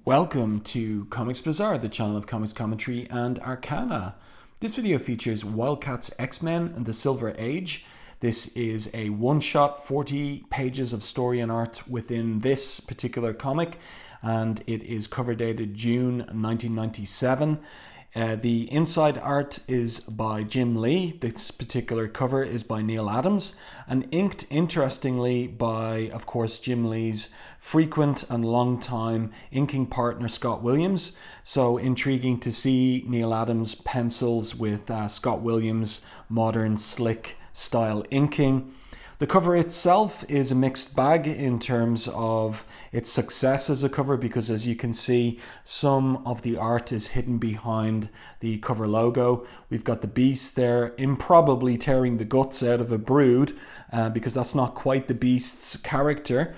Welcome to Comics Bazaar, the channel of comics commentary and arcana. This video features WildC.A.T.s X-Men and the Silver Age. This is a one-shot, 40 pages of story and art within this particular comic, and it is cover dated June 1997. The inside art is by Jim Lee. This particular cover is by Neil Adams and inked, interestingly, by, of course, Jim Lee's frequent and long-time inking partner Scott Williams. So intriguing to see Neil Adams pencils with Scott Williams' modern, slick style inking. The cover itself is a mixed bag in terms of its success as a cover, because as you can see, some of the art is hidden behind the cover logo. We've got the Beast there improbably tearing the guts out of a brood, because that's not quite the Beast's character.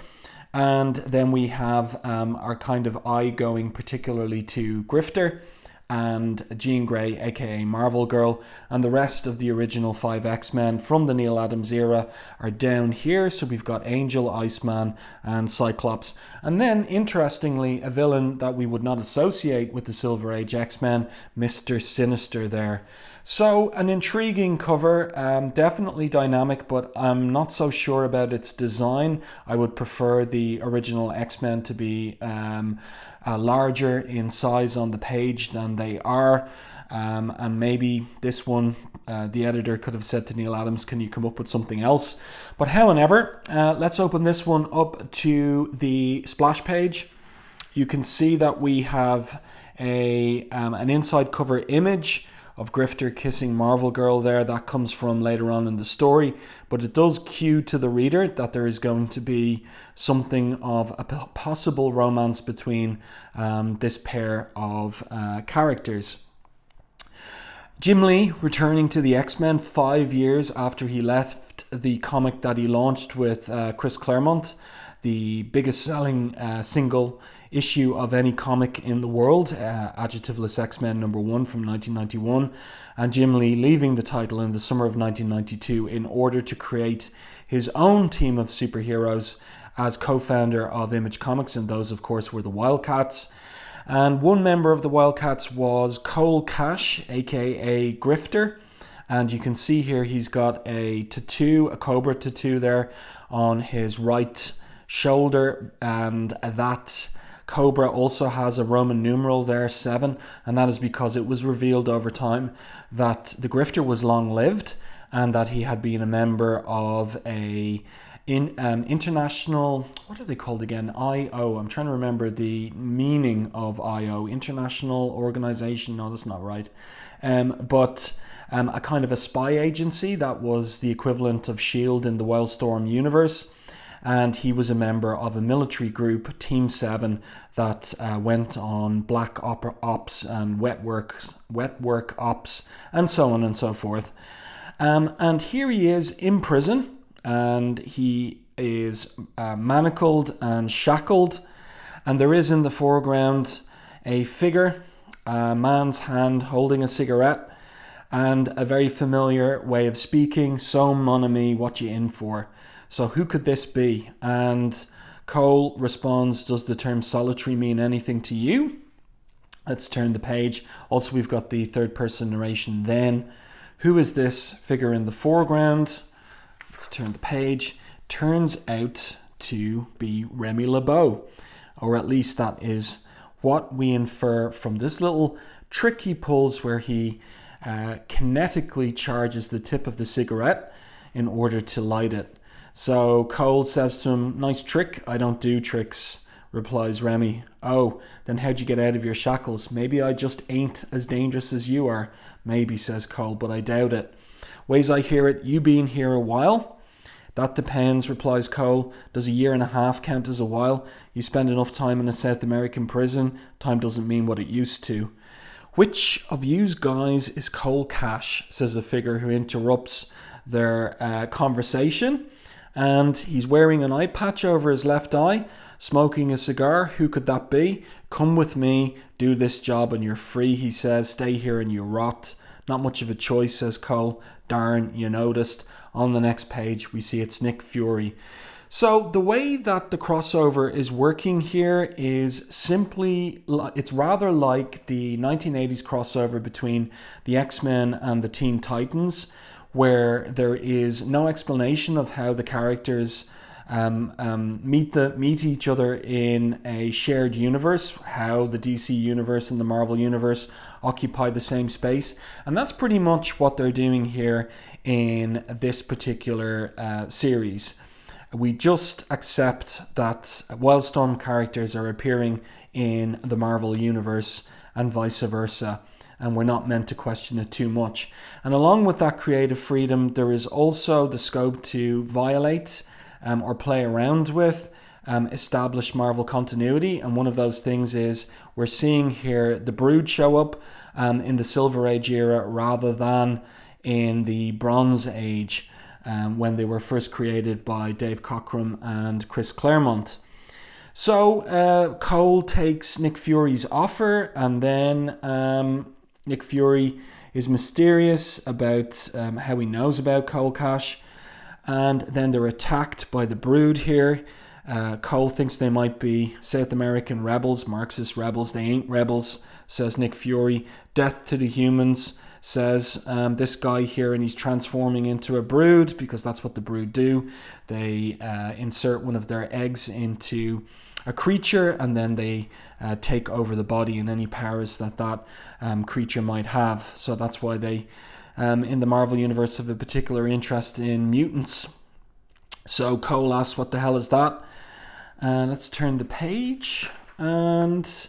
And then we have our kind of eye going particularly to Grifter and Jean Grey, aka Marvel Girl, and the rest of the original 5 X-Men from the Neil Adams era are down here. So we've got Angel, Iceman and Cyclops, and then interestingly a villain that we would not associate with the Silver Age X-Men, Mr. Sinister there. So an intriguing cover, definitely dynamic, but I'm not so sure about its design. I would prefer the original X-Men to be larger in size on the page than they are, and maybe this one, the editor could have said to Neil Adams, can you come up with something else? But however, let's open this one up to the splash page. You can see that we have an inside cover image of Grifter kissing Marvel Girl there. That comes from later on in the story, but it does cue to the reader that there is going to be something of a possible romance between this pair of characters. Jim Lee returning to the X-Men 5 years after he left the comic that he launched with Chris Claremont, the biggest selling single issue of any comic in the world, Adjectiveless X-Men #1 from 1991, and Jim Lee leaving the title in the summer of 1992 in order to create his own team of superheroes as co-founder of Image Comics, and those of course were the WildC.A.T.s. And one member of the WildC.A.T.s was Cole Cash, aka Grifter, and you can see here he's got a tattoo, a cobra tattoo there on his right shoulder, and that cobra also has a Roman numeral there, 7, and that is because it was revealed over time that the Grifter was long-lived and that he had been a member of a international, what are they called again? IO. I'm trying to remember the meaning of IO. International Organization. No, that's not right. But a kind of a spy agency that was the equivalent of S.H.I.E.L.D. in the Wildstorm universe. And he was a member of a military group, Team 7, that went on black ops and wet work ops, and so on and so forth. And here he is in prison, and he is manacled and shackled, and there is in the foreground a figure, a man's hand holding a cigarette, and a very familiar way of speaking, "So mon ami, what you in for?" So who could this be? And Cole responds, "Does the term solitary mean anything to you?" Let's turn the page. Also, we've got the third person narration then. Who is this figure in the foreground? Let's turn the page. Turns out to be Remy LeBeau, or at least that is what we infer from this little trick he pulls where he kinetically charges the tip of the cigarette in order to light it. So Cole says to him, "Nice trick, I don't do tricks," replies Remy. "Oh, then how'd you get out of your shackles? Maybe I just ain't as dangerous as you are." "Maybe," says Cole, "but I doubt it. Ways I hear it, you been here a while?" "That depends," replies Cole. "Does a year and a half count as a while? You spend enough time in a South American prison, time doesn't mean what it used to." "Which of yous guys is Cole Cash?" says the figure who interrupts their conversation. And he's wearing an eye patch over his left eye, smoking a cigar. "Who could that be?" "Come with me, do this job and you're free," he says. "Stay here and you rot." "Not much of a choice," says Cole. "Darn, you noticed." On the next page, we see it's Nick Fury. So the way that the crossover is working here is simply, it's rather like the 1980s crossover between the X-Men and the Teen Titans, where there is no explanation of how the characters meet each other in a shared universe, how the DC universe and the Marvel universe occupy the same space. And that's pretty much what they're doing here in this particular series. We just accept that Wildstorm characters are appearing in the Marvel universe and vice versa, and we're not meant to question it too much. And along with that creative freedom, there is also the scope to violate or play around with established Marvel continuity. And one of those things is we're seeing here the Brood show up in the Silver Age era rather than in the Bronze Age, when they were first created by Dave Cockrum and Chris Claremont. So Cole takes Nick Fury's offer, and then Nick Fury is mysterious about how he knows about Cole Cash, and then they're attacked by the Brood here. Cole thinks they might be South American rebels, Marxist rebels. They ain't rebels, says Nick Fury. Death to the humans, says this guy here, and he's transforming into a Brood because that's what the Brood do. They insert one of their eggs into a creature, and then they take over the body and any powers that creature might have. So that's why they, in the Marvel Universe, have a particular interest in mutants. So Cole asks, what the hell is that? Let's turn the page, and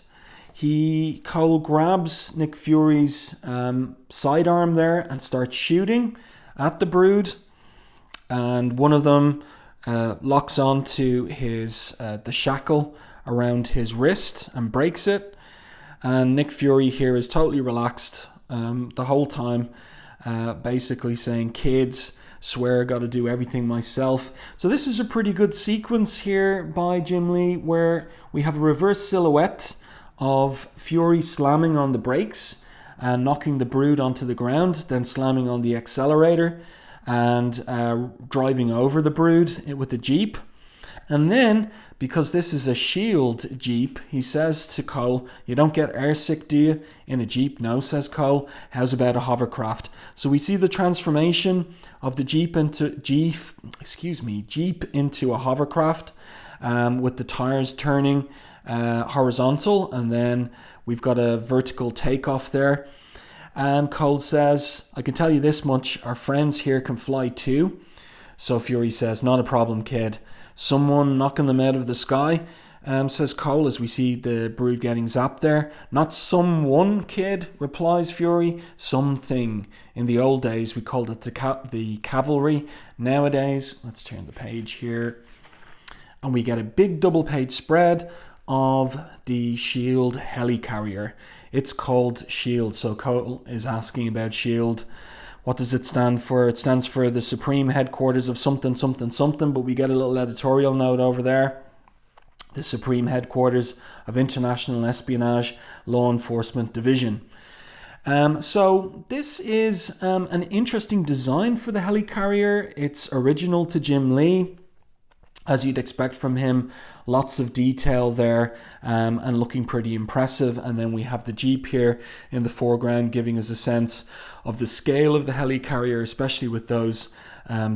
Cole grabs Nick Fury's sidearm there and starts shooting at the Brood, and one of them locks onto his the shackle around his wrist and breaks it. And Nick Fury here is totally relaxed the whole time, basically saying, kids, swear I got to do everything myself. So this is a pretty good sequence here by Jim Lee, where we have a reverse silhouette of Fury slamming on the brakes and knocking the Brood onto the ground, then slamming on the accelerator and driving over the Brood with the Jeep. And then, because this is a S.H.I.E.L.D. Jeep, he says to Cole, you don't get airsick, do you, in a Jeep? No, says Cole. How's about a hovercraft? So we see the transformation of the Jeep into a hovercraft, with the tires turning horizontal, and then we've got a vertical takeoff there. And Cole says, I can tell you this much, our friends here can fly too. So Fury says, not a problem, kid. Someone knocking them out of the sky, says Cole, as we see the Brood getting zapped there. Not someone, kid, replies Fury. Something. In the old days, we called it the cavalry. Nowadays, let's turn the page here, and we get a big double page spread of the S.H.I.E.L.D. helicarrier. It's called S.H.I.E.L.D. So Cole is asking about S.H.I.E.L.D. What does it stand for? It stands for the Supreme Headquarters of something, something, something, but we get a little editorial note over there. The Supreme Headquarters of International Espionage Law Enforcement Division. So this is an interesting design for the helicarrier. It's original to Jim Lee, as you'd expect from him. Lots of detail there, and looking pretty impressive. And then we have the Jeep here in the foreground, giving us a sense of the scale of the helicarrier, especially with those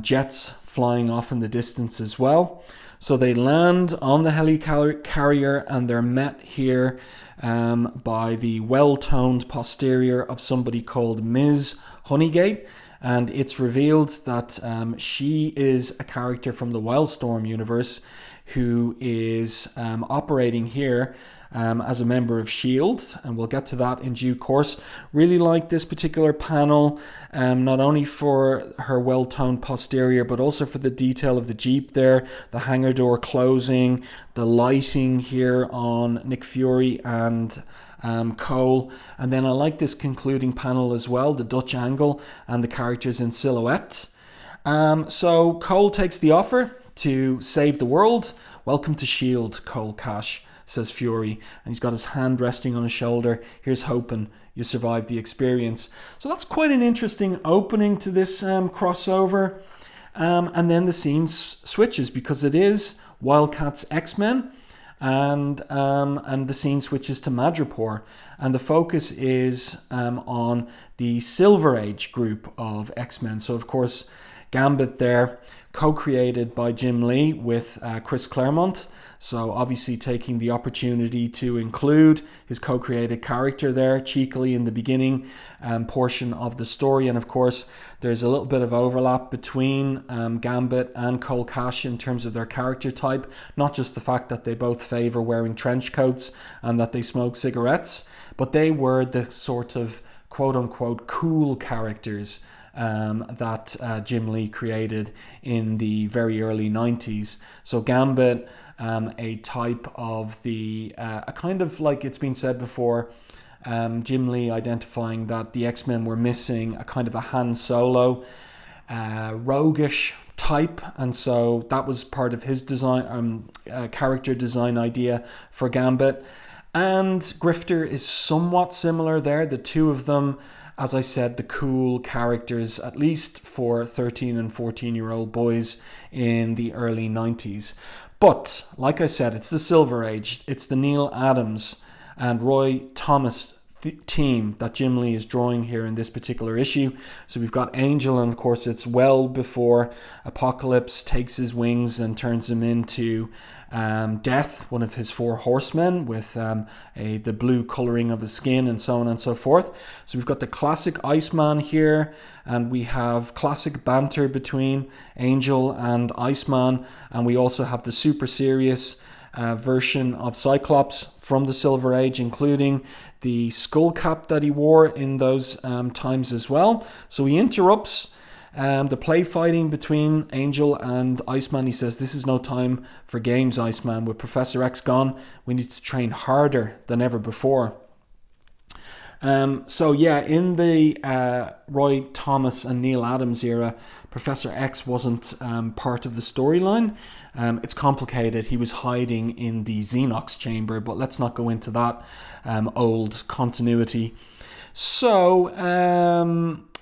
jets flying off in the distance as well. So they land on the helicarrier, and they're met here by the well-toned posterior of somebody called Ms. Honeygate. And it's revealed that she is a character from the Wildstorm universe who is operating here as a member of S.H.I.E.L.D., and we'll get to that in due course. Really like this particular panel, not only for her well-toned posterior, but also for the detail of the Jeep there, the hangar door closing, the lighting here on Nick Fury and Cole. And then I like this concluding panel as well, the Dutch angle and the characters in silhouette. So Cole takes the offer to save the world. Welcome to S.H.I.E.L.D., Cole Cash, says Fury, and he's got his hand resting on his shoulder. Here's hoping you survived the experience. So that's quite an interesting opening to this crossover. And then the scene switches because it is WildC.A.T.s X-Men, and the scene switches to Madripoor, and the focus is on the Silver Age group of X-Men. So of course, Gambit there, co-created by Jim Lee with Chris Claremont. So obviously taking the opportunity to include his co-created character there cheekily in the beginning portion of the story. And of course, there's a little bit of overlap between Gambit and Cole Cash in terms of their character type. Not just the fact that they both favor wearing trench coats and that they smoke cigarettes, but they were the sort of quote-unquote cool characters that Jim Lee created in the very early 90s. So Gambit, a type of the, a kind of like it's been said before, Jim Lee identifying that the X-Men were missing a kind of a Han Solo, roguish type, and so that was part of his design, character design idea for Gambit. And Grifter is somewhat similar there. The two of them, as I said, the cool characters, at least for 13 and 14-year-old boys in the early 90s. But, like I said, it's the Silver Age. It's the Neil Adams and Roy Thomas team that Jim Lee is drawing here in this particular issue. So we've got Angel, and of course it's well before Apocalypse takes his wings and turns him into Death, one of his four horsemen, with the blue colouring of his skin and so on and so forth. So we've got the classic Iceman here, and we have classic banter between Angel and Iceman, and we also have the super serious version of Cyclops from the Silver Age, including the skull cap that he wore in those times as well. So he interrupts the play fighting between Angel and Iceman. He says, "This is no time for games, Iceman. With Professor X gone, we need to train harder than ever before." So yeah, in the Roy Thomas and Neil Adams era, Professor X wasn't part of the storyline. It's complicated. He was hiding in the Xenox chamber, but let's not go into that old continuity. So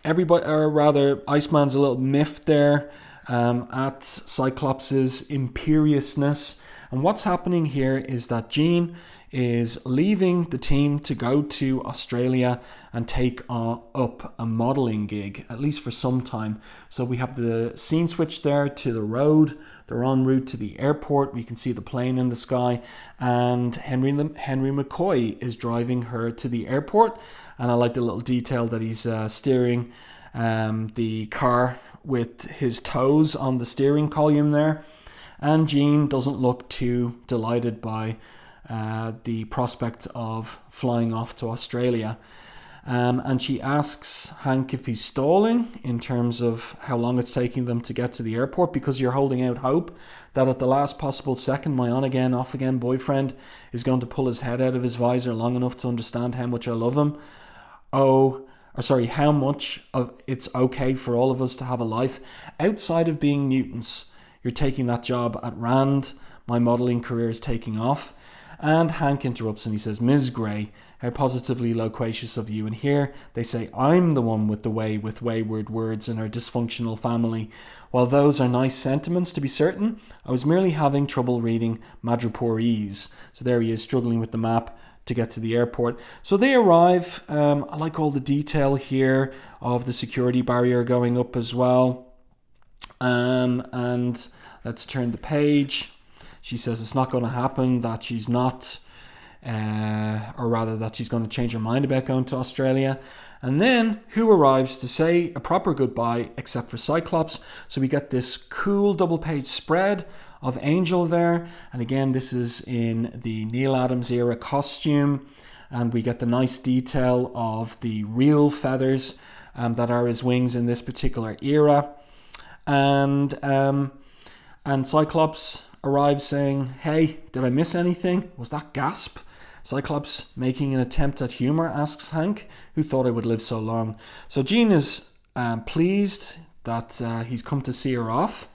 everybody, or rather, Iceman's a little miffed there at Cyclops' imperiousness. And what's happening here is that Jean is leaving the team to go to Australia and take up a modelling gig, at least for some time. So we have the scene switch there to the road. They're en route to the airport. We can see the plane in the sky, and Henry McCoy is driving her to the airport. And I like the little detail that he's steering the car with his toes on the steering column there. And Jean doesn't look too delighted by the prospect of flying off to Australia. And she asks Hank if he's stalling in terms of how long it's taking them to get to the airport, because you're holding out hope that at the last possible second, my on-again, off-again boyfriend is going to pull his head out of his visor long enough to understand how much I love him. How much of it's okay for all of us to have a life outside of being mutants. You're taking that job at Rand. My modelling career is taking off. And Hank interrupts and he says, "Ms. Grey, how positively loquacious of you. And here they say I'm the one with the way with wayward words in our dysfunctional family. While those are nice sentiments to be certain, I was merely having trouble reading Madripoorese." So there he is, struggling with the map to get to the airport. So they arrive. I like all the detail here of the security barrier going up as well. And let's turn the page. She says it's not going to happen, that she's not, that she's going to change her mind about going to Australia. And then who arrives to say a proper goodbye except for Cyclops? So we get this cool double-page spread of Angel there. And again, this is in the Neil Adams era costume. And we get the nice detail of the real feathers that are his wings in this particular era. And Cyclops arrives saying, "Hey, did I miss anything? Was that gasp?" Cyclops, making an attempt at humour, asks Hank, "Who thought I would live so long?" So Jean is pleased that he's come to see her off,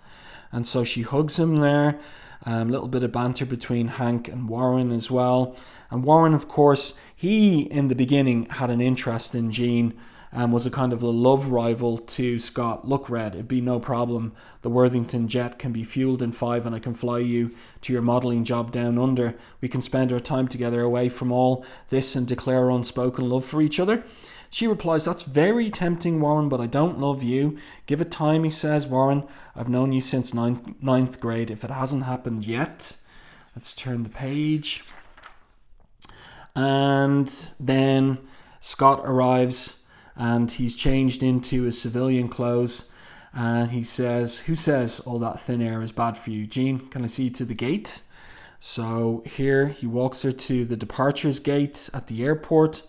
and so she hugs him there. A little bit of banter between Hank and Warren as well. And Warren, of course, he in the beginning had an interest in Jean was a kind of a love rival to Scott. Look, Red, it'd be no problem. The Worthington jet can be fueled in 5 and I can fly you to your modelling job down under. We can spend our time together away from all this and declare unspoken love for each other. She replies, that's very tempting, Warren, but I don't love you. Give it time, he says. Warren, I've known you since ninth grade. If it hasn't happened yet, let's turn the page. And then Scott arrives and he's changed into his civilian clothes. And he says, who says all that thin air is bad for you? Jean, can I see you to the gate? So here he walks her to the departures gate at the airport.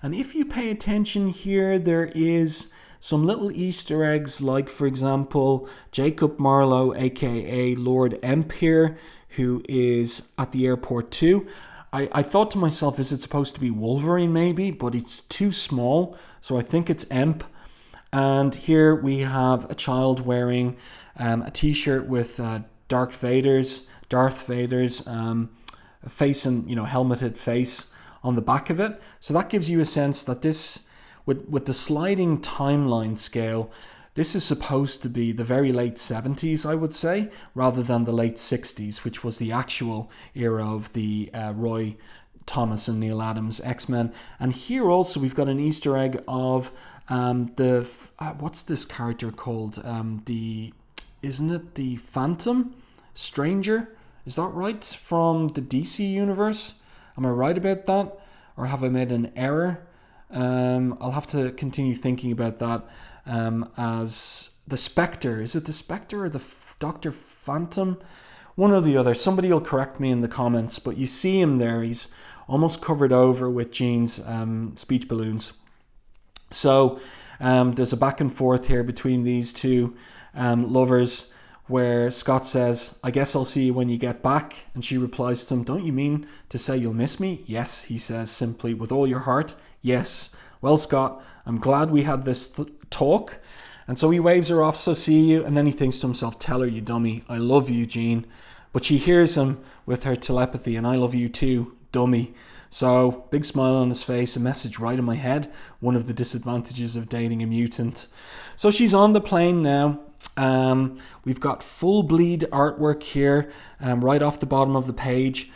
And if you pay attention here, there is some little Easter eggs, like, for example, Jacob Marlowe, aka Lord Empire, who is at the airport too. I thought to myself, is it supposed to be Wolverine maybe? But it's too small, so I think it's Emp. And here we have a child wearing a t-shirt with Darth Vader's face and, helmeted face on the back of it. So that gives you a sense that this, with the sliding timeline scale, this is supposed to be the very late 70s, I would say, rather than the late 60s, which was the actual era of the Roy Thomas and Neil Adams X-Men. And here also we've got an Easter egg of what's this character called? Isn't it the Phantom Stranger? Is that right? From the DC universe? Am I right about that? Or have I made an error? I'll have to continue thinking about that. As the Spectre. Is it the Spectre or the Dr. Phantom? One or the other. Somebody will correct me in the comments, but you see him there. He's almost covered over with Jean's speech balloons. So there's a back and forth here between these two lovers, where Scott says, I guess I'll see you when you get back. And she replies to him, don't you mean to say you'll miss me? Yes, he says simply, with all your heart. Yes. Well, Scott, I'm glad we had this talk. And so he waves her off, so see you. And then he thinks to himself, tell her, you dummy, I love you, Jean. But she hears him with her telepathy, and I love you too, dummy. So big smile on his face, a message right in my head. One of the disadvantages of dating a mutant. So she's on the plane now. We've got full bleed artwork here, right off the bottom of the page.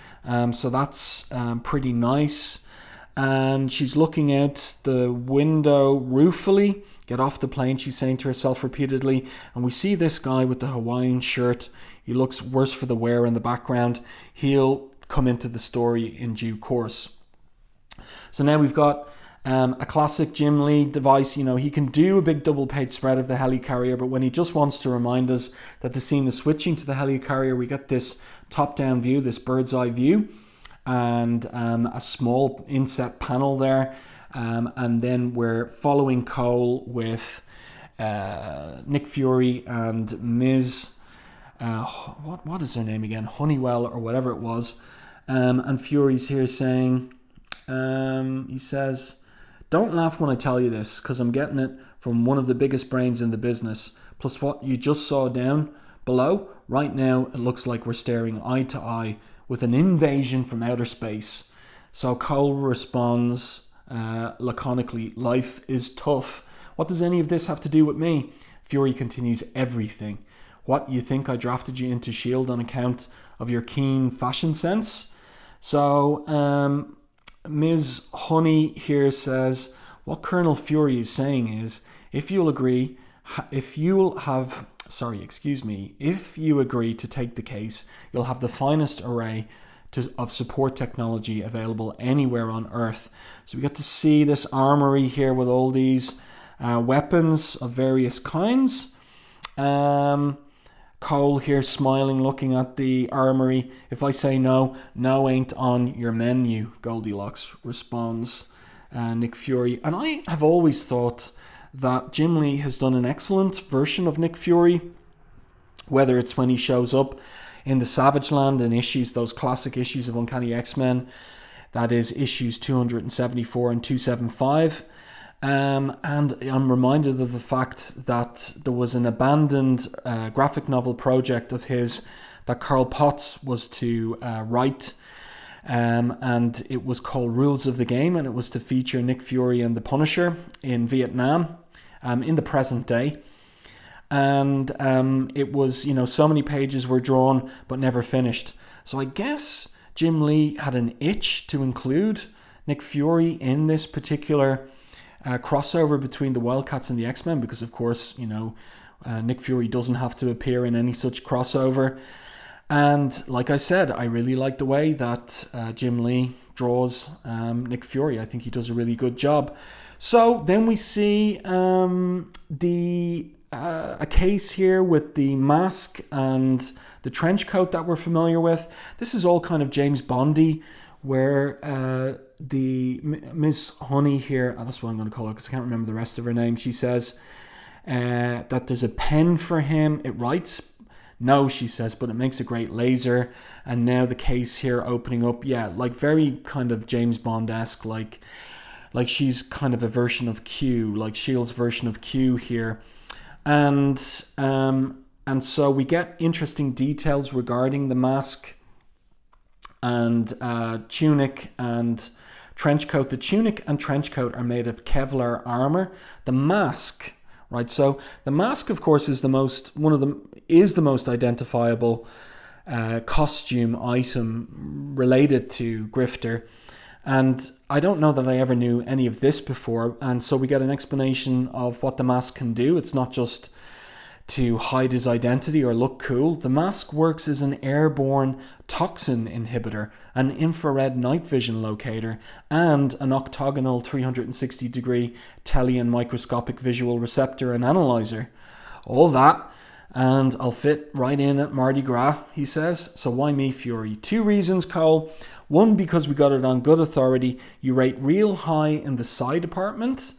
So that's pretty nice. And she's looking out the window ruefully. Get off the plane, she's saying to herself repeatedly. And we see this guy with the Hawaiian shirt. He looks worse for the wear in the background. He'll come into the story in due course. So now we've got a classic Jim Lee device. He can do a big double page spread of the helicarrier, but when he just wants to remind us that the scene is switching to the helicarrier, we get this top-down view, this bird's eye view, and a small inset panel there. And then we're following Cole with Nick Fury and Ms. What is her name again? Honeywell or whatever it was. And Fury's here saying, he says, don't laugh when I tell you this, because I'm getting it from one of the biggest brains in the business. Plus what you just saw down below, right now it looks like we're staring eye to eye with an invasion from outer space. So Cole responds laconically, life is tough. What does any of this have to do with me? Fury continues, everything. What, you think I drafted you into S.H.I.E.L.D. on account of your keen fashion sense? So Ms. Honey here says, what Colonel Fury is saying is, if you agree to take the case, you'll have the finest array of support technology available anywhere on Earth. So we get to see this armory here with all these weapons of various kinds. Cole here smiling, looking at the armory. If I say no, no ain't on your menu, Goldilocks responds, Nick Fury. And I have always thought that Jim Lee has done an excellent version of Nick Fury, whether it's when he shows up in the Savage Land and issues those classic issues of Uncanny X-Men, that is issues 274 and 275. And I'm reminded of the fact that there was an abandoned graphic novel project of his that Carl Potts was to write. and it was called Rules of the Game, and it was to feature Nick Fury and the Punisher in Vietnam in the present day. And it was, so many pages were drawn but never finished. So I guess Jim Lee had an itch to include Nick Fury in this particular crossover between the Wildcats and the X-Men, because of course, Nick Fury doesn't have to appear in any such crossover. And like I said, I really like the way that Jim Lee draws Nick Fury. I think he does a really good job. So then we see a case here with the mask and the trench coat that we're familiar with. This is all kind of James Bondy, where the Miss Honey here, that's what I'm going to call her because I can't remember the rest of her name. She says that there's a pen for him. It writes. No, she says, but it makes a great laser. And now the case here opening up, like very kind of James Bond-esque, like she's kind of a version of Q, like S.H.I.E.L.D.'s version of Q here. And so we get interesting details regarding the mask and tunic and trench coat. The tunic and trench coat are made of Kevlar armor. The mask, right? So the mask, of course, is the most identifiable costume item related to Grifter. And I don't know that I ever knew any of this before. And so we get an explanation of what the mask can do. It's not just to hide his identity or look cool. The mask works as an airborne toxin inhibitor, an infrared night vision locator, and an octagonal 360-degree tele and microscopic visual receptor and analyzer. All that, and I'll fit right in at Mardi Gras, he says. So why me, Fury? 2 reasons, Cole. 1, because we got it on good authority. You rate real high in the psi department.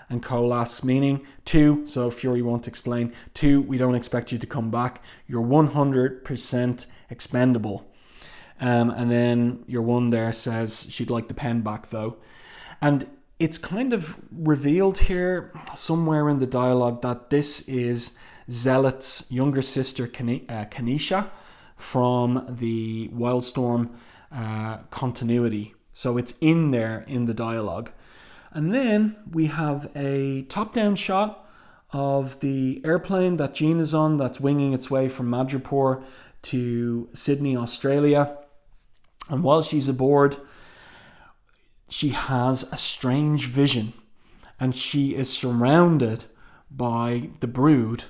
And Cole asks, meaning? 2, so Fury won't explain. 2, we don't expect you to come back. You're 100% expendable. And then your one there says she'd like the pen back though. And it's kind of revealed here somewhere in the dialogue that this is Zealot's younger sister, Kanisha, from the Wildstorm continuity. So it's in there in the dialogue. And then we have a top-down shot of the airplane that Jean is on that's winging its way from Madripoor to Sydney, Australia. And while she's aboard, she has a strange vision. And she is surrounded by the Brood.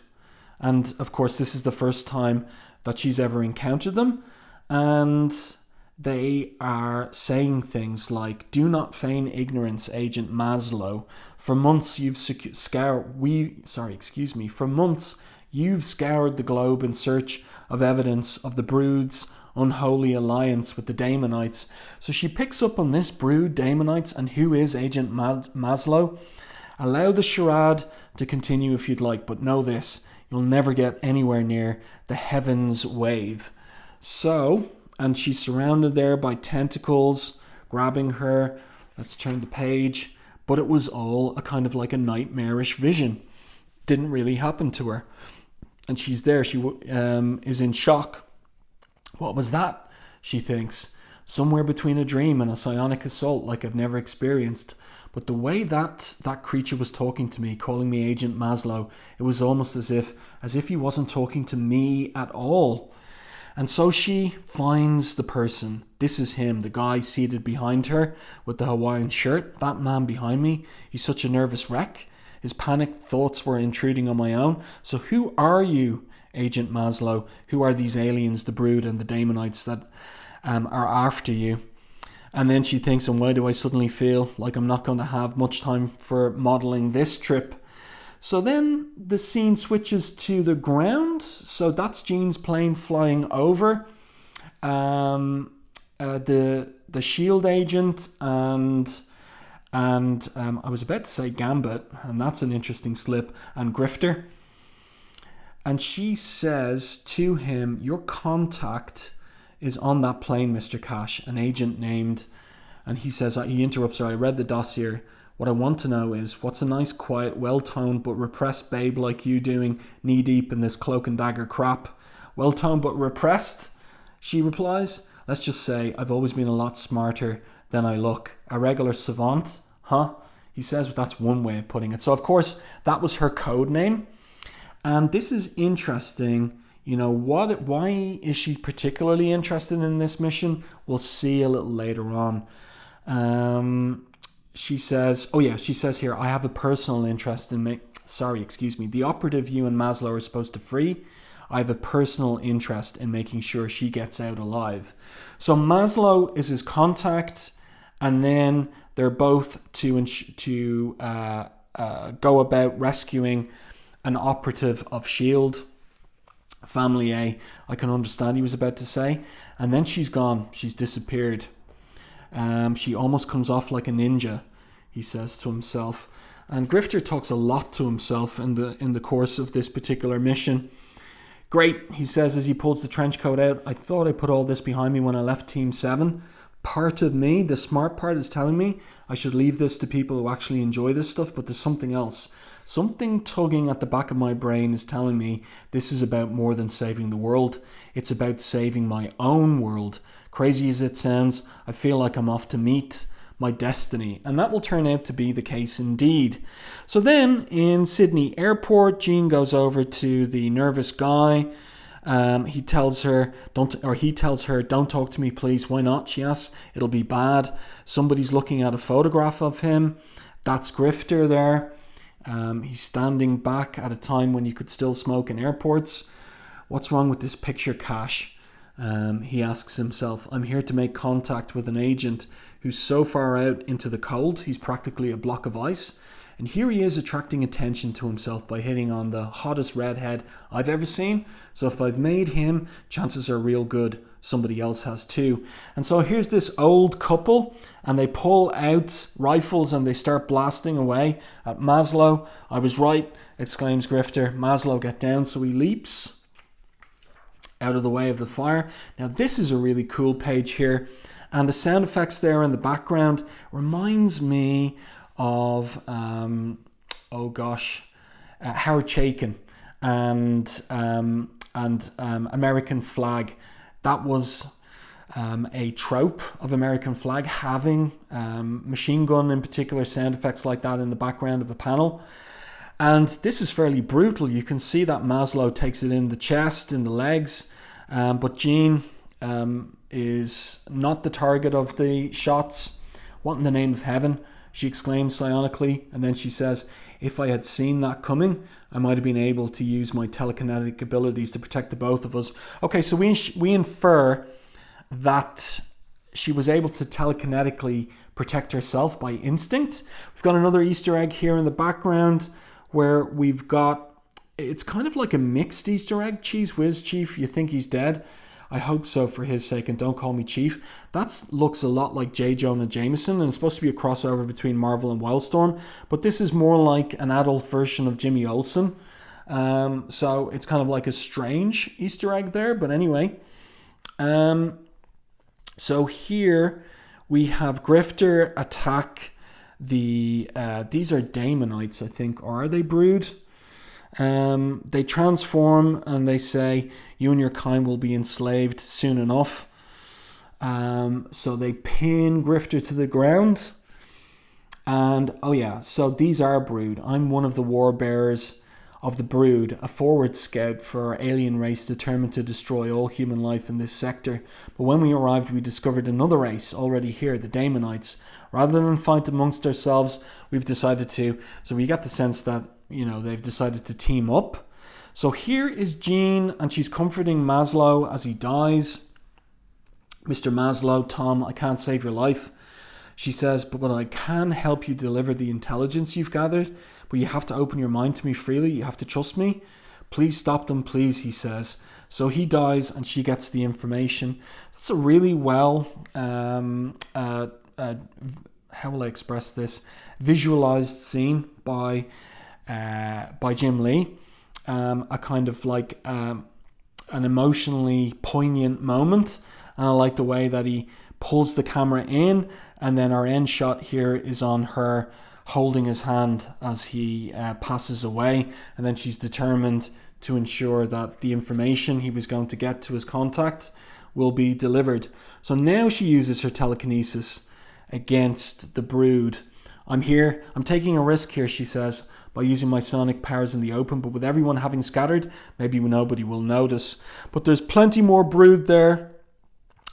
And of course, this is the first time that she's ever encountered them. And they are saying things like, "Do not feign ignorance, Agent Maslow. For months you've scoured the globe in search of evidence of the Brood's unholy alliance with the Daemonites." So she picks up on this Brood, Daemonites, and who is Agent Maslow. Allow the charade to continue if you'd like, but know this: you'll never get anywhere near the Heavens Wave. So, and she's surrounded there by tentacles grabbing her. Let's turn the page. But it was all a kind of like a nightmarish vision. Didn't really happen to her. And she's there. She is in shock. What was that? She thinks. Somewhere between a dream and a psionic assault like I've never experienced. But the way that creature was talking to me, calling me Agent Maslow, it was almost as if he wasn't talking to me at all. And so she finds the person. This is him, the guy seated behind her with the Hawaiian shirt. That man behind me, he's such a nervous wreck. His panicked thoughts were intruding on my own. So who are you, Agent Maslow? Who are these aliens, the Brood and the Daemonites that are after you? And then she thinks, and why do I suddenly feel like I'm not going to have much time for modelling this trip? So then the scene switches to the ground. So that's Jean's plane flying over the S.H.I.E.L.D. agent and I was about to say Gambit, and that's an interesting slip, and Grifter. And she says to him, "Your contact is on that plane, Mr. Cash, an agent named," and he says, he interrupts her, "I read the dossier. What I want to know is, what's a nice, quiet, well-toned but repressed babe like you doing knee-deep in this cloak and dagger crap?" "Well-toned but repressed," she replies. Let's just say I've always been a lot smarter than I look. A regular savant, huh? He says that's one way of putting it. So of course that was her code name. And this is interesting. You know, why is she particularly interested in this mission? We'll see a little later on. She says here, I have a personal interest in the operative you and Maslow are supposed to free. I have a personal interest in making sure she gets out alive. So Maslow is his contact, and then they're both to go about rescuing an operative of S.H.I.E.L.D. Family A, I can understand he was about to say. And then she's gone. She's disappeared. She almost comes off like a ninja, he says to himself. And Grifter talks a lot to himself in the course of this particular mission. Great, he says as he pulls the trench coat out. I thought I put all this behind me when I left Team 7. Part of me, the smart part, is telling me I should leave this to people who actually enjoy this stuff, but there's something else. Something tugging at the back of my brain is telling me this is about more than saving the world. It's about saving my own world. Crazy as it sounds, I feel like I'm off to meet my destiny. And that will turn out to be the case indeed. So then in Sydney Airport, Jean goes over to the nervous guy. He tells her, don't talk to me, please. Why not? She asks. It'll be bad. Somebody's looking at a photograph of him. That's Grifter there. He's standing back at a time when you could still smoke in airports. What's wrong with this picture cache? He asks himself. I'm here to make contact with an agent who's so far out into the cold, he's practically a block of ice. And here he is attracting attention to himself by hitting on the hottest redhead I've ever seen. So if I've made him, chances are real good somebody else has too. And so here's this old couple, and they pull out rifles and they start blasting away at Maslow. I was right, exclaims Grifter. Maslow, get down. So he leaps out of the way of the fire. Now this is a really cool page here, and the sound effects there in the background reminds me of Howard Chaykin and American Flag. That was a trope of American Flag, having machine gun in particular sound effects like that in the background of the panel. And this is fairly brutal. You can see that Maslow takes it in the chest, in the legs, but Jean is not the target of the shots. What in the name of heaven? She exclaims psionically, and then she says, if I had seen that coming, I might have been able to use my telekinetic abilities to protect the both of us. Okay, so we infer that she was able to telekinetically protect herself by instinct. We've got another Easter egg here in the background where we've got, it's kind of like a mixed Easter egg. Cheese whiz, Chief, you think he's dead? I hope so for his sake, and don't call me Chief. That looks a lot like J. Jonah Jameson, and it's supposed to be a crossover between Marvel and Wildstorm, but this is more like an adult version of Jimmy Olsen. So it's kind of like a strange Easter egg there, but anyway. So here we have Grifter attack the, these are Daemonites, I think, or are they Brood? They transform and they say, you and your kind will be enslaved soon enough. So they pin Grifter to the ground. And, oh yeah, so these are Brood. I'm one of the war bearers of the Brood, a forward scout for our alien race determined to destroy all human life in this sector. But when we arrived, we discovered another race already here, the Daemonites. Rather than fight amongst ourselves, we've decided to. So we get the sense that, you know, they've decided to team up. So here is Jean, and she's comforting Maslow as he dies. Mr. Maslow, Tom, I can't save your life. She says, but I can help you deliver the intelligence you've gathered. But you have to open your mind to me freely. You have to trust me. Please stop them, please, he says. So he dies and she gets the information. That's a really well, how will I express this, visualized scene by Jim Lee. A kind of like an emotionally poignant moment. And I like the way that he pulls the camera in, and then our end shot here is on her holding his hand as he passes away, and then she's determined to ensure that the information he was going to get to his contact will be delivered. So now she uses her telekinesis against the brood. I'm taking a risk here, she says, by using my sonic powers in the open, but with everyone having scattered, maybe nobody will notice. But there's plenty more brood there.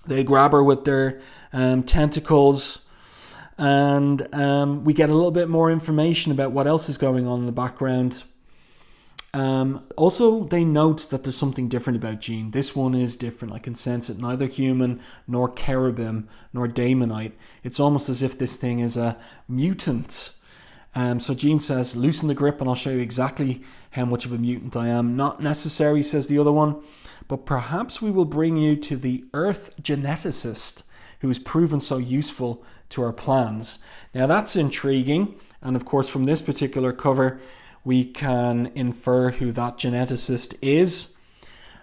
They grab her with their tentacles, and we get a little bit more information about what else is going on in the background. Also, they note that there's something different about Jean. This one is different. I can sense it. Neither human, nor cherubim, nor daemonite. It's almost as if this thing is a mutant. So Jean says, loosen the grip and I'll show you exactly how much of a mutant I am. Not necessary, says the other one, but perhaps we will bring you to the Earth geneticist who has proven so useful to our plans. Now that's intriguing. And of course, from this particular cover, we can infer who that geneticist is.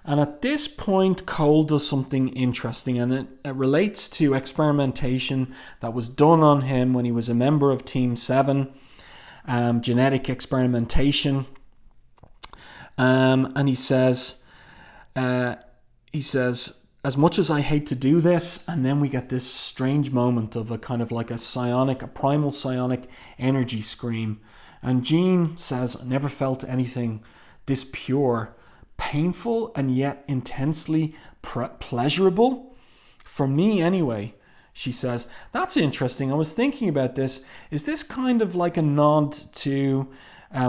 And at this point, Cole does something interesting, and it relates to experimentation that was done on him when he was a member of Team 7, genetic experimentation. And he says, as much as I hate to do this, and then we get this strange moment of a kind of like a primal psionic energy scream. And Jean says, I never felt anything this pure, painful, and yet intensely pleasurable. For me, anyway, she says. That's interesting. I was thinking about this. Is this kind of like a nod to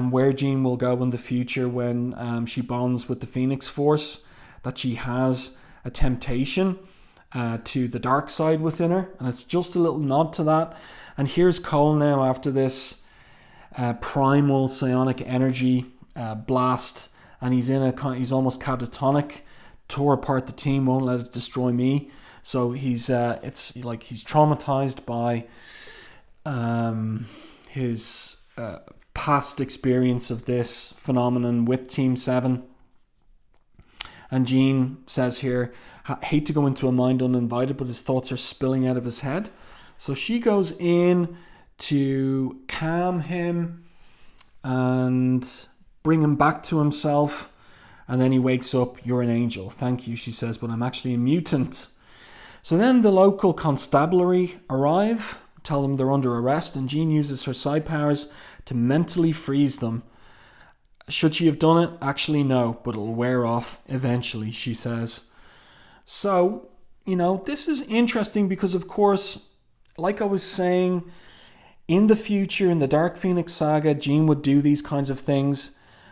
where Jean will go in the future when she bonds with the Phoenix Force? That she has a temptation to the dark side within her. And it's just a little nod to that. And here's Cole now after this primal psionic energy blast, and he's almost catatonic. Tore apart the team, won't let it destroy me. So it's like he's traumatized by his past experience of this phenomenon with Team 7. And Jean says here, hate to go into a mind uninvited, but his thoughts are spilling out of his head. So she goes in to calm him and bring him back to himself. And then he wakes up. You're an angel. Thank you, she says, but I'm actually a mutant. So then the local constabulary arrive, tell them they're under arrest, and Jean uses her psi powers to mentally freeze them. Should she have done it? Actually, no, but it'll wear off eventually, she says. So, this is interesting because, of course, like I was saying, in the future, in the Dark Phoenix saga, Jean would do these kinds of things,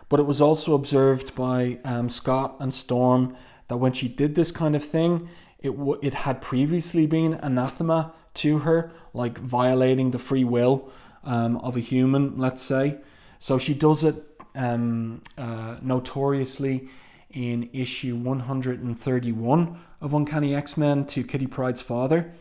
but it was also observed by Scott and Storm that when she did this kind of thing, it had previously been anathema to her, like violating the free will of a human, let's say. So she does it notoriously in issue 131 of Uncanny X-Men to Kitty Pryde's father.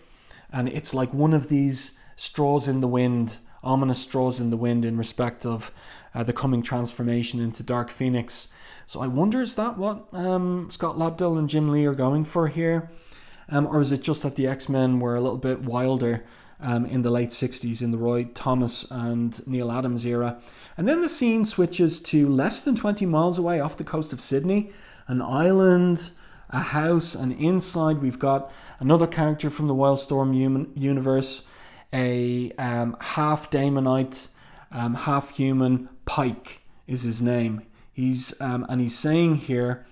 And it's like one of these straws in the wind, ominous straws in the wind in respect of the coming transformation into Dark Phoenix. So I wonder, is that what Scott Lobdell and Jim Lee are going for here? Or is it just that the X-Men were a little bit wilder in the late 60s in the Roy Thomas and Neil Adams era? And then the scene switches to less than 20 miles away off the coast of Sydney, an island, a house, and inside we've got another character from the Wildstorm universe, a half Daemonite, half human. Pike is his name. He's saying here,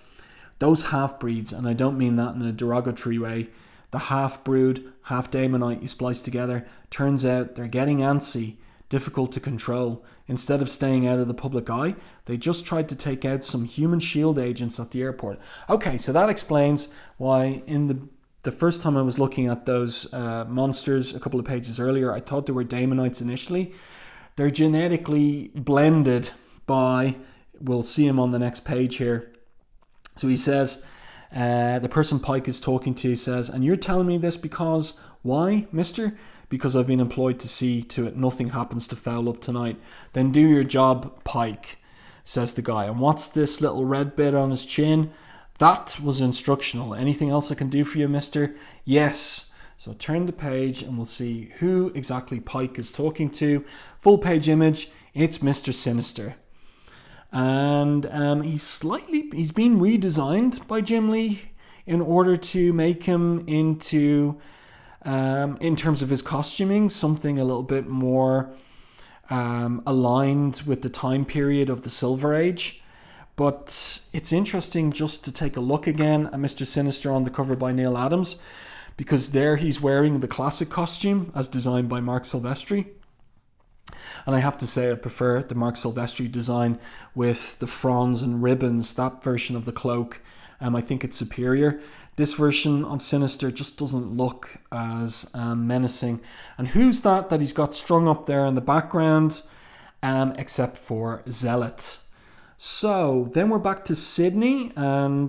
those half-breeds, and I don't mean that in a derogatory way, the half-brood, half-Daemonite you splice together, turns out they're getting antsy, difficult to control. Instead of staying out of the public eye, they just tried to take out some human shield agents at the airport. Okay, so that explains why in the first time I was looking at those monsters a couple of pages earlier, I thought they were Daemonites initially. They're genetically blended by, we'll see him on the next page here. So he says, the person Pike is talking to says, and you're telling me this because, why, mister? Because I've been employed to see to it nothing happens to foul up tonight. Then do your job, Pike, says the guy. And what's this little red bit on his chin? That was instructional. Anything else I can do for you, mister? Yes. So turn the page and we'll see who exactly Pike is talking to. Full page image, it's Mr. Sinister. And he's been redesigned by Jim Lee in order to make him into, in terms of his costuming, something a little bit more aligned with the time period of the Silver Age. But it's interesting just to take a look again at Mr. Sinister on the cover by Neil Adams, because there he's wearing the classic costume as designed by Mark Silvestri. And I have to say I prefer the Mark Silvestri design with the fronds and ribbons, that version of the cloak. I think it's superior. This version of Sinister just doesn't look as menacing. And who's that he's got strung up there in the background? Except for Zealot. So then we're back to Sydney, and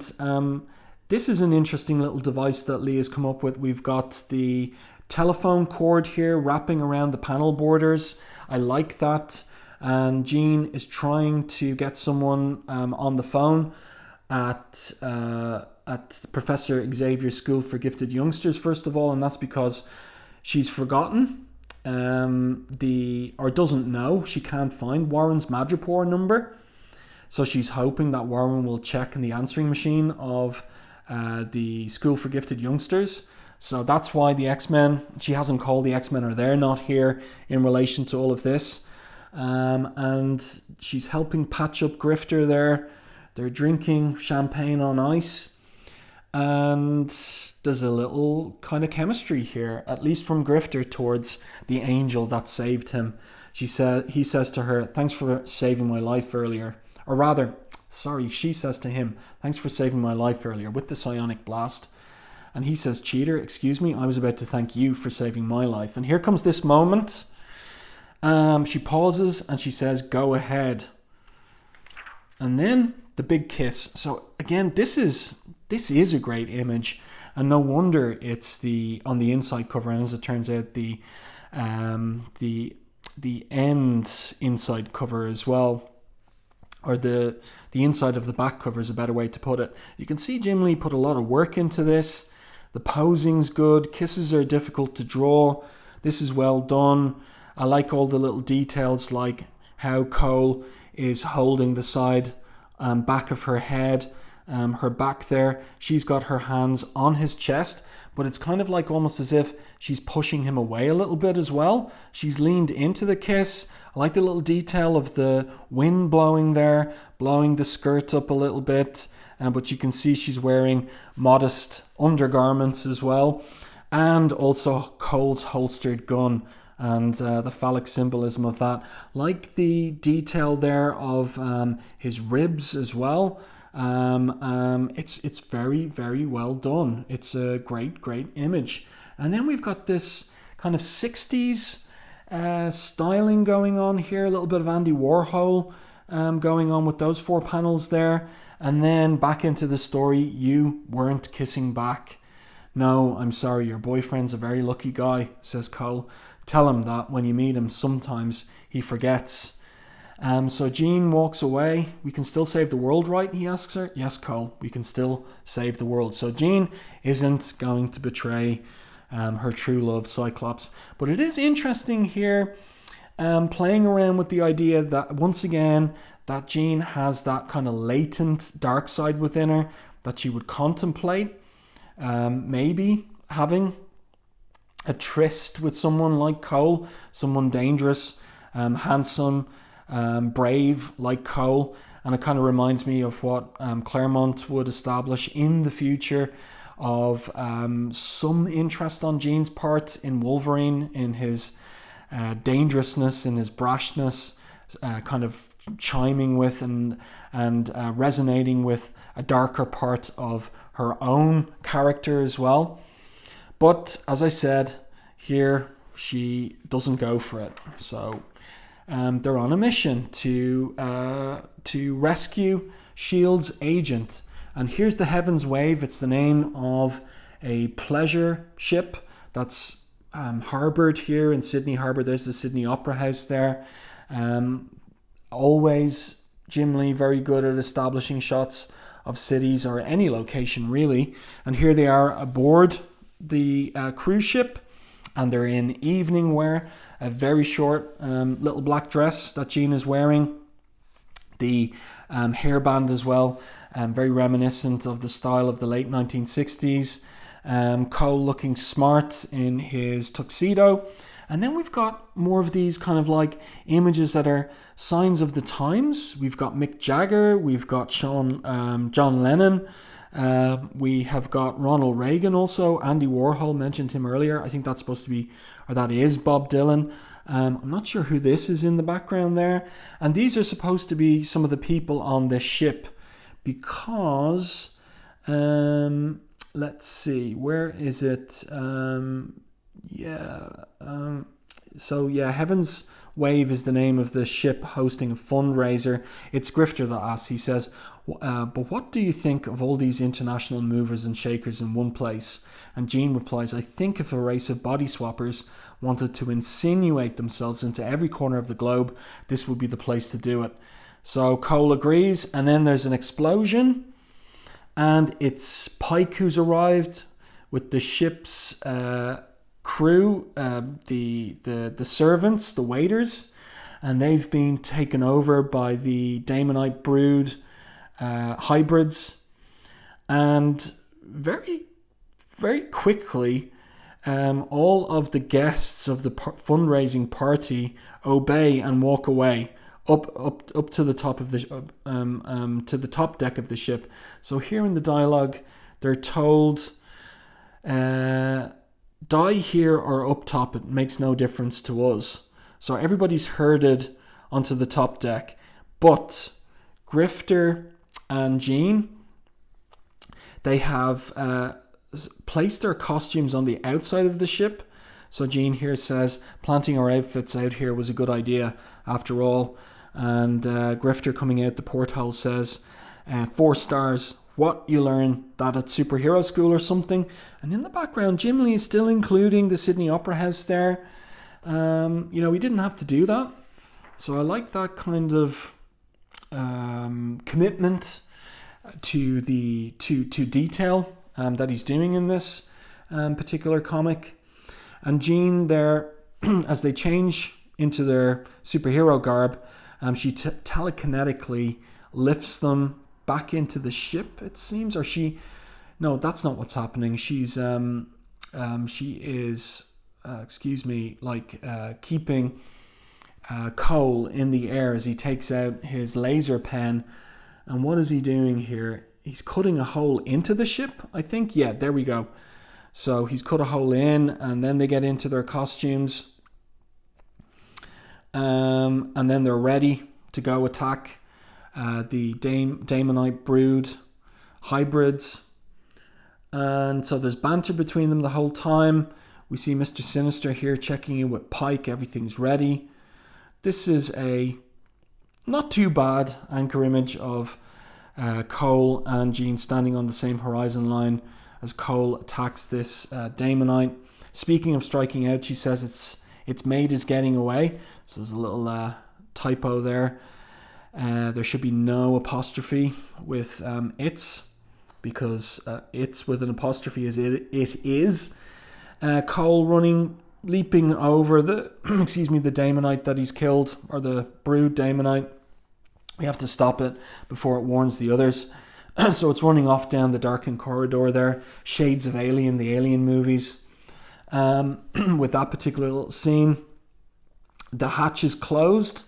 this is an interesting little device that Lee has come up with. We've got the telephone cord here wrapping around the panel borders. I like that. And Jean is trying to get someone on the phone at Professor Xavier's School for Gifted Youngsters, first of all, and that's because she's forgotten or doesn't know. She can't find Warren's Madripoor number. So she's hoping that Warren will check in the answering machine of the School for Gifted Youngsters. So that's why the X-Men, she hasn't called the X-Men, or they're not here in relation to all of this. And she's helping patch up Grifter there. They're drinking champagne on ice. And there's a little kind of chemistry here, at least from Grifter towards the angel that saved him. He says to her, "Thanks for saving my life earlier." Or rather, she says to him, "Thanks for saving my life earlier with the psionic blast." And he says, "Cheater, excuse me, I was about to thank you for saving my life." And here comes this moment. She pauses and she says, "Go ahead." And then the big kiss. So again, this is a great image, and no wonder it's on the inside cover. And as it turns out, the end inside cover as well, or the inside of the back cover is a better way to put it. You can see Jim Lee put a lot of work into this. The posing's good. Kisses are difficult to draw. This is well done. I like all the little details, like how Cole is holding the side back of her head, her back there. She's got her hands on his chest, but it's kind of like almost as if she's pushing him away a little bit as well. She's leaned into the kiss. I like the little detail of the wind blowing there, blowing the skirt up a little bit. But you can see she's wearing modest undergarments as well. And also Cole's holstered gun and the phallic symbolism of that. Like the detail there of his ribs as well. It's very, very well done. It's a great image. And then we've got this kind of 60s styling going on here. A little bit of Andy Warhol going on with those 4 panels there. And then back into the story, you weren't kissing back. "No, I'm sorry, your boyfriend's a very lucky guy," says Cole. "Tell him that when you meet him, sometimes he forgets." So Jean walks away. "We can still save the world, right?" he asks her. "Yes, Cole, we can still save the world." So Jean isn't going to betray her true love, Cyclops. But it is interesting here, playing around with the idea that, once again, that Jean has that kind of latent dark side within her that she would contemplate maybe having a tryst with someone like Cole, someone dangerous, handsome, brave like Cole. And it kind of reminds me of what Claremont would establish in the future of some interest on Jean's part in Wolverine, in his dangerousness, in his brashness, kind of chiming with and resonating with a darker part of her own character as well. But as I said, here she doesn't go for it. So they're on a mission to rescue S.H.I.E.L.D.'s agent. And here's the Heaven's Wave. It's the name of a pleasure ship that's harboured here in Sydney Harbour. There's the Sydney Opera House there. Always Jim Lee very good at establishing shots of cities or any location really. And here they are aboard the cruise ship, and they're in evening wear, a very short little black dress that Jean is wearing. The hairband as well, very reminiscent of the style of the late 1960s. Cole looking smart in his tuxedo. And then we've got more of these kind of like images that are signs of the times. We've got Mick Jagger, we've got John Lennon, we have got Ronald Reagan also. Andy Warhol, mentioned him earlier. I think that's supposed to be, or that is Bob Dylan. I'm not sure who this is in the background there. And these are supposed to be some of the people on this ship because, let's see, where is it? Heaven's Wave is the name of the ship hosting a fundraiser. It's Grifter that asks, he says, but what do you think of all these international movers and shakers in one place? And Jean replies, I think if a race of body swappers wanted to insinuate themselves into every corner of the globe, this would be the place to do it. So Cole agrees, and then there's an explosion, and it's Pike who's arrived with the ship's crew, the servants, the waiters, and they've been taken over by the Daemonite brood hybrids, and very, very quickly, all of the guests of the fundraising party obey and walk away up to the top of the to the top deck of the ship. So here in the dialogue, they're told, die here or up top, it makes no difference to us. So everybody's herded onto the top deck, but Grifter and Jean, they have placed their costumes on the outside of the ship. So Jean here says, planting our outfits out here was a good idea after all. And Grifter, coming out the porthole, says, 4 stars. What, you learn that at superhero school or something? And in the background, Jim Lee is still including the Sydney Opera House there. We didn't have to do that. So I like that kind of commitment to detail that he's doing in this particular comic. And Jean there, as they change into their superhero garb, she telekinetically lifts them back into the ship, it seems, or no, that's not what's happening. She is keeping Cole in the air as he takes out his laser pen. And what is he doing here? He's cutting a hole into the ship, I think. Yeah, there we go. So he's cut a hole in, and then they get into their costumes. And then they're ready to go attack the Daemonite brood hybrids. And so there's banter between them the whole time. We see Mr. Sinister here checking in with Pike. Everything's ready. This is a not too bad anchor image of Cole and Jean standing on the same horizon line as Cole attacks this Daemonite. Speaking of striking out, she says its mate is getting away. So there's a little typo there. There should be no apostrophe with its, because it's with an apostrophe is it is. Cole leaping over the the Daemonite that he's killed, or the brood Daemonite. We have to stop it before it warns the others. So it's running off down the darkened corridor there. Shades of Alien, the Alien movies. With that particular little scene, the hatch is closed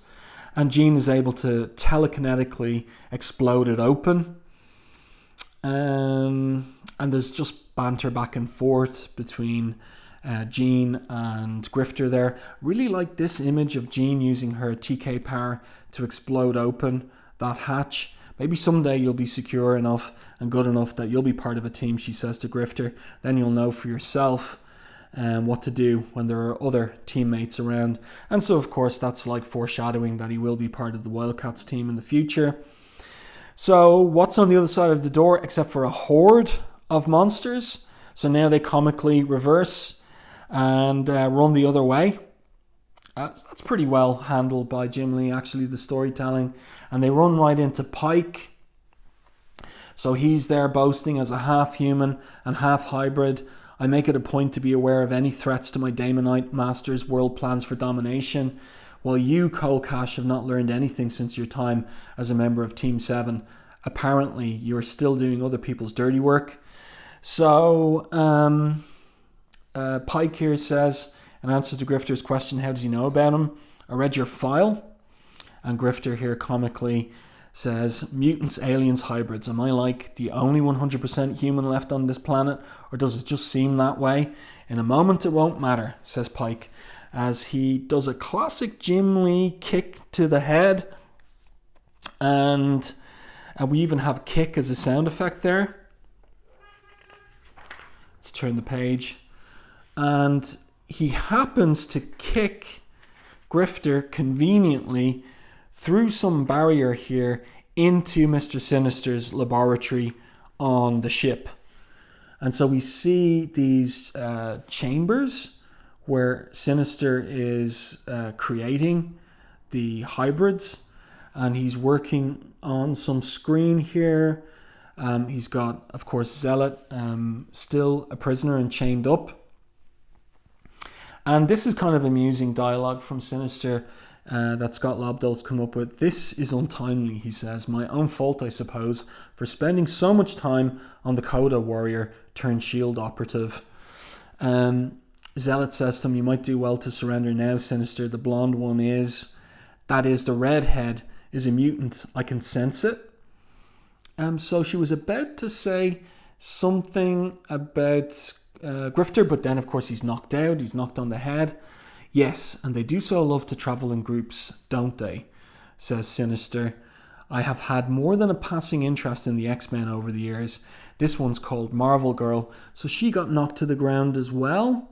and Jean is able to telekinetically explode it open. And there's just banter back and forth between Jean and Grifter there. Really like this image of Jean using her TK power to explode open that hatch. Maybe someday you'll be secure enough and good enough that you'll be part of a team, she says to Grifter. Then you'll know for yourself what to do when there are other teammates around. And so, of course, that's like foreshadowing that he will be part of the WildC.A.T.s team in the future. So what's on the other side of the door except for a horde of monsters? So now they comically reverse and run the other way. That's pretty well handled by Jim Lee, actually, the storytelling. And they run right into Pike. So he's there boasting as a half-human and half-hybrid. I make it a point to be aware of any threats to my Daemonite master's world plans for domination. while you, Cole Cash, have not learned anything since your time as a member of Team 7. Apparently, you're still doing other people's dirty work. So, Pike here says, in answer to Grifter's question, how does he know about him? I read your file. And Grifter here comically says, mutants, aliens, hybrids. Am I like the only 100% human left on this planet? Or does it just seem that way? In a moment it won't matter, says Pike, as he does a classic Jim Lee kick to the head. And we even have kick as a sound effect there. Let's turn the page. And he happens to kick Grifter conveniently through some barrier here into Mr. Sinister's laboratory on the ship. And so we see these chambers where Sinister is creating the hybrids, and he's working on some screen here. He's got, of course, Zealot still a prisoner and chained up. And this is kind of amusing dialogue from Sinister that Scott Lobdell's come up with. This is untimely, he says. My own fault, I suppose, for spending so much time on the Coda warrior turned shield operative. Zealot says to him, you might do well to surrender now, Sinister. The blonde one is, that is, the redhead is a mutant. I can sense it. So she was about to say something about Grifter, but then of course he's knocked out. He's knocked on the head. Yes, and they do so love to travel in groups, don't they? Says Sinister. I have had more than a passing interest in the X-Men over the years. This one's called Marvel Girl, so she got knocked to the ground as well.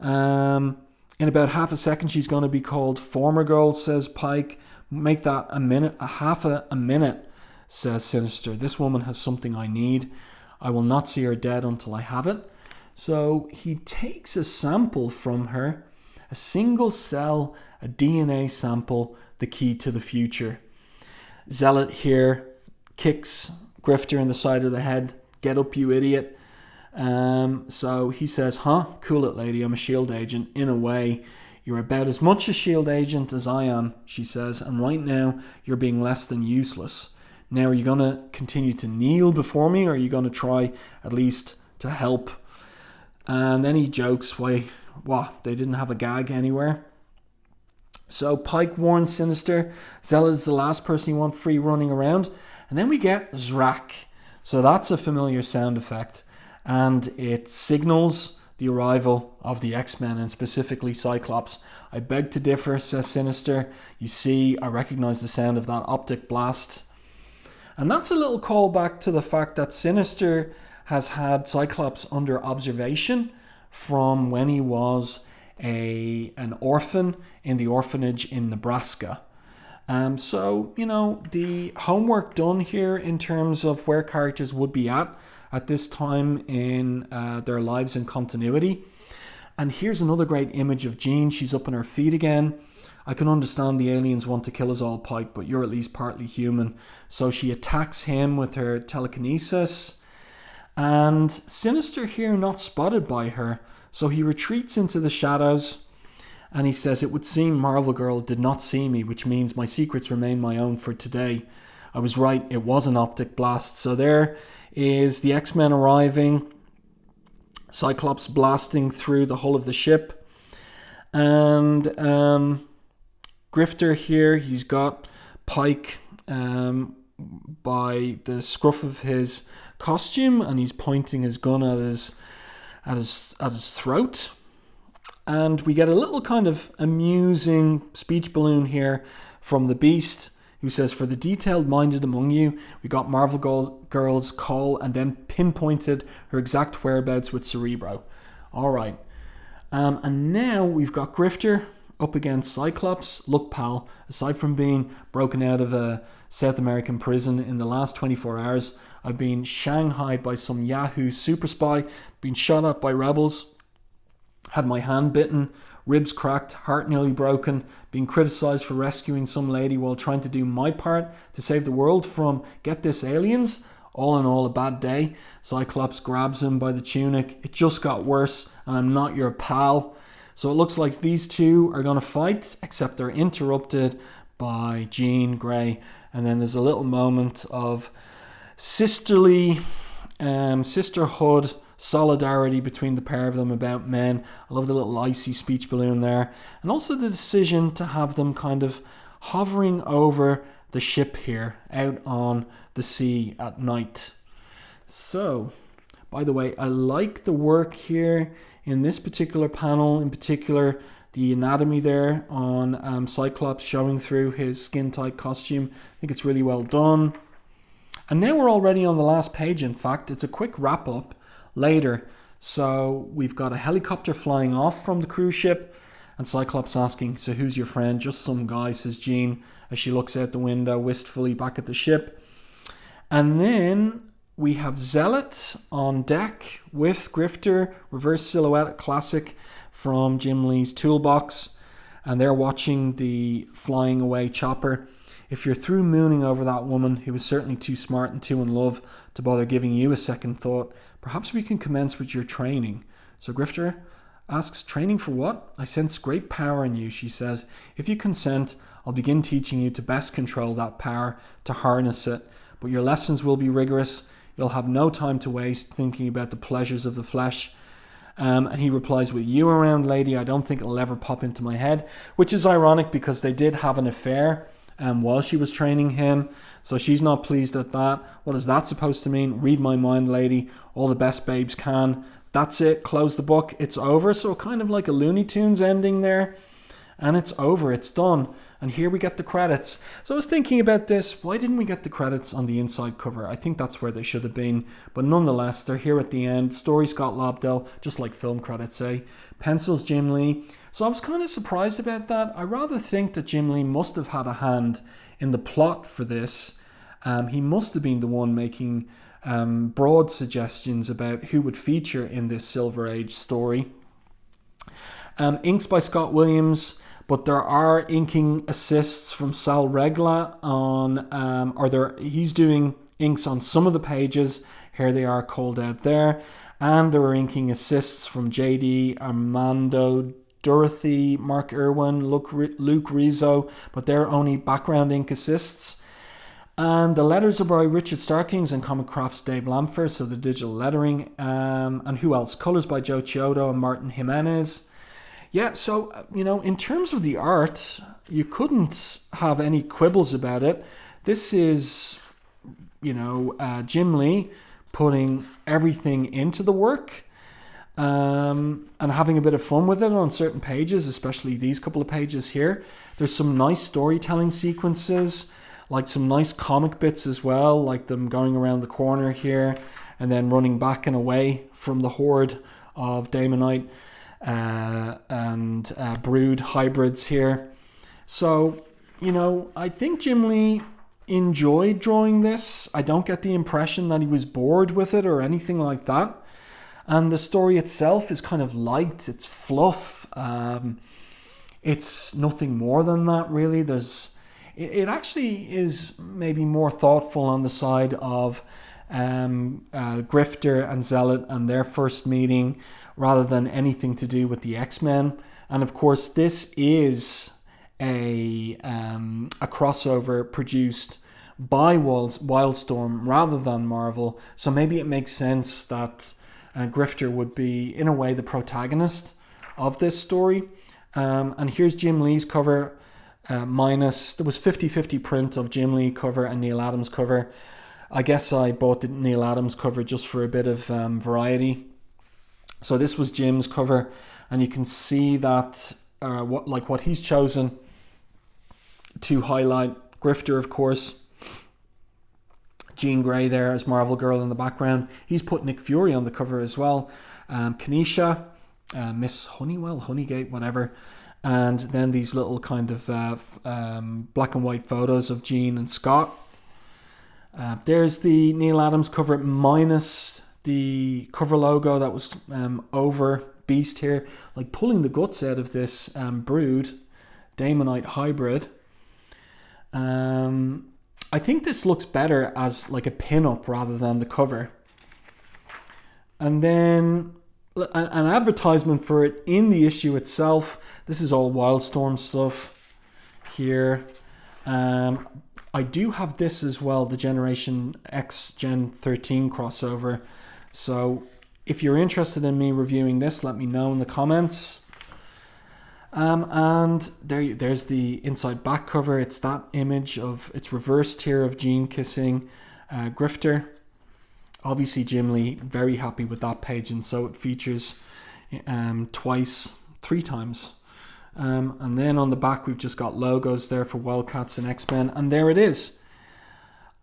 In about half a second she's going to be called Former Girl, says Pike. Make that a minute, half a minute, says Sinister. This woman has something I need. I will not see her dead until I have it. So he takes a sample from her, a single cell, a DNA sample, the key to the future. Zealot here kicks Grifter in the side of the head. Get up, you idiot. So he says, cool it, lady, I'm a SHIELD agent. In a way, you're about as much a SHIELD agent as I am, she says, and right now you're being less than useless. Now, are you going to continue to kneel before me, or are you going to try at least to help? And then he jokes why they didn't have a gag anywhere. So Pike warns Sinister, Zealot is the last person you want free running around. And then we get Zrak. So that's a familiar sound effect. And it signals the arrival of the X-Men, and specifically Cyclops. I beg to differ, says Sinister. You see, I recognize the sound of that optic blast. And that's a little callback to the fact that Sinister has had Cyclops under observation from when he was an orphan in the orphanage in Nebraska. So, the homework done here in terms of where characters would be at this time in their lives and continuity. And here's another great image of Jean. She's up on her feet again. I can understand the aliens want to kill us all, Pike, but you're at least partly human. So she attacks him with her telekinesis. And Sinister here not spotted by her. So he retreats into the shadows. And he says, it would seem Marvel Girl did not see me, which means my secrets remain my own for today. I was right, it was an optic blast. So there is the X-Men arriving. Cyclops blasting through the hull of the ship. And Grifter here, he's got Pike by the scruff of his costume, and he's pointing his gun at his throat. And we get a little kind of amusing speech balloon here from the Beast, who says, for the detailed-minded among you, we got Marvel Girl's call and then pinpointed her exact whereabouts with Cerebro. All right. And now we've got Grifter up against Cyclops. Look, pal, aside from being broken out of a South American prison in the last 24 hours, I've been shanghaied by some Yahoo super spy, been shot at by rebels, had my hand bitten, ribs cracked, heart nearly broken, being criticised for rescuing some lady while trying to do my part to save the world from, get this, aliens. All in all, a bad day. Cyclops grabs him by the tunic. It just got worse, and I'm not your pal. So it looks like these two are going to fight, except they're interrupted by Jean Grey. And then there's a little moment of sisterhood, solidarity between the pair of them about men. I love the little icy speech balloon there. And also the decision to have them kind of hovering over the ship here, out on the sea at night. So, by the way, I like the work here in this particular panel, in particular the anatomy there on Cyclops showing through his skin-tight costume. I think it's really well done. And now we're already on the last page. In fact, it's a quick wrap-up later. So we've got a helicopter flying off from the cruise ship, and Cyclops asking, so who's your friend? Just some guy, says Jean, as she looks out the window wistfully back at the ship. And then we have Zealot on deck with Grifter, reverse silhouette classic from Jim Lee's toolbox, and they're watching the flying away chopper. If you're through mooning over that woman who was certainly too smart and too in love to bother giving you a second thought, perhaps we can commence with your training. So Grifter asks, training for what? I sense great power in you, she says. If you consent, I'll begin teaching you to best control that power, to harness it. But your lessons will be rigorous. You'll have no time to waste thinking about the pleasures of the flesh. And he replies, with you around, lady, I don't think it'll ever pop into my head, which is ironic because they did have an affair while she was training him. So she's not pleased at that. What is that supposed to mean? Read my mind, lady. All the best babes can. That's it. Close the book. It's over. So kind of like a Looney Tunes ending there. And it's over. It's done. And here we get the credits. So I was thinking about this. Why didn't we get the credits on the inside cover? I think that's where they should have been. But nonetheless, they're here at the end. Story Scott Lobdell, just like film credits say. Pencils Jim Lee. So I was kind of surprised about that. I rather think that Jim Lee must have had a hand in the plot for this. He must have been the one making broad suggestions about who would feature in this Silver Age story. Inks by Scott Williams. But there are inking assists from Sal Regla on, he's doing inks on some of the pages. Here they are called out there. And there are inking assists from JD, Armando, Dorothy, Mark Irwin, Luke Rizzo, but they're only background ink assists. And the letters are by Richard Starkings and Comic Craft's Dave Lamfer, so the digital lettering. And who else? Colors by Joe Chiodo and Martin Jimenez. Yeah, so, in terms of the art, you couldn't have any quibbles about it. This is, Jim Lee putting everything into the work and having a bit of fun with it on certain pages, especially these couple of pages here. There's some nice storytelling sequences, like some nice comic bits as well, like them going around the corner here and then running back and away from the horde of Damonite and Brood hybrids here. So, I think Jim Lee enjoyed drawing this. I don't get the impression that he was bored with it or anything like that. And the story itself is kind of light, it's fluff. It's nothing more than that, really. It actually is maybe more thoughtful on the side of Grifter and Zealot and their first meeting, rather than anything to do with the X-Men. And of course, this is a crossover produced by Wildstorm rather than Marvel. So maybe it makes sense that Grifter would be, in a way, the protagonist of this story. And here's Jim Lee's cover, minus, there was 50-50 print of Jim Lee cover and Neil Adams cover. I guess I bought the Neil Adams cover just for a bit of variety. So this was Jim's cover, and you can see that what he's chosen to highlight Grifter, of course. Jean Grey there as Marvel Girl in the background. He's put Nick Fury on the cover as well. Kanisha, Miss Honeywell, Honeygate, whatever. And then these little kind of black and white photos of Jean and Scott. There's the Neil Adams cover minus the cover logo that was over Beast here, like pulling the guts out of this Brood Damonite hybrid. I think this looks better as like a pin-up rather than the cover. And then an advertisement for it in the issue itself. This is all Wildstorm stuff here. I do have this as well, the Generation X Gen 13 crossover. So if you're interested in me reviewing this, let me know in the comments. And there's the inside back cover. It's that image of, it's reversed here, of Jean kissing Grifter. Obviously Jim Lee very happy with that page, and so it features three times. And then on the back we've just got logos there for Wildcats and X-Men, and there it is.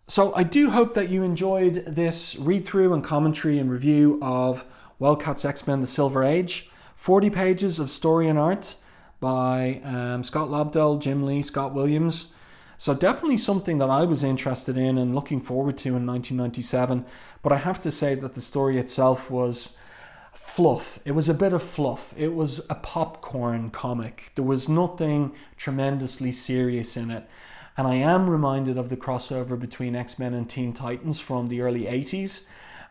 So I do hope that you enjoyed this read through and commentary and review of Wildcats X-Men The Silver Age. 40 pages of story and art by Scott Lobdell, Jim Lee, Scott Williams. So definitely something that I was interested in and looking forward to in 1997. But I have to say that the story itself was fluff. It was a bit of fluff. It was a popcorn comic. There was nothing tremendously serious in it. And I am reminded of the crossover between X-Men and Teen Titans from the early 80s.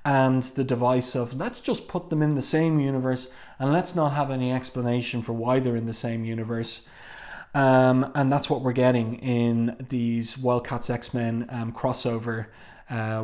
And the device of, let's just put them in the same universe and let's not have any explanation for why they're in the same universe. And that's what we're getting in these Wildcats X-Men crossover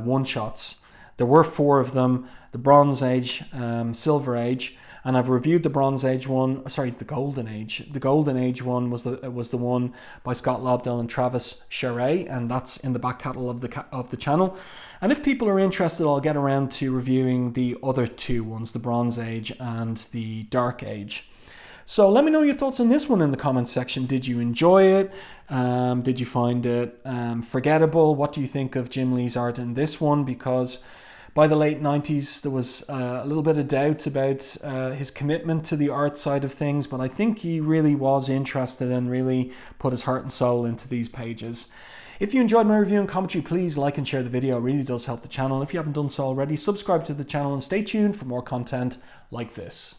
one-shots. There were 4 of them: the Bronze Age, Silver Age, and I've reviewed the Bronze Age one. Sorry, the Golden Age. The Golden Age one was the one by Scott Lobdell and Travis Charest, and that's in the back catalogue of the channel. And if people are interested, I'll get around to reviewing the other 2 ones, the Bronze Age and the Dark Age. So let me know your thoughts on this one in the comments section. Did you enjoy it? Did you find it forgettable? What do you think of Jim Lee's art in this one? Because by the late 90s, there was a little bit of doubt about his commitment to the art side of things, but I think he really was interested and really put his heart and soul into these pages. If you enjoyed my review and commentary, please like and share the video. It really does help the channel. If you haven't done so already, subscribe to the channel and stay tuned for more content like this.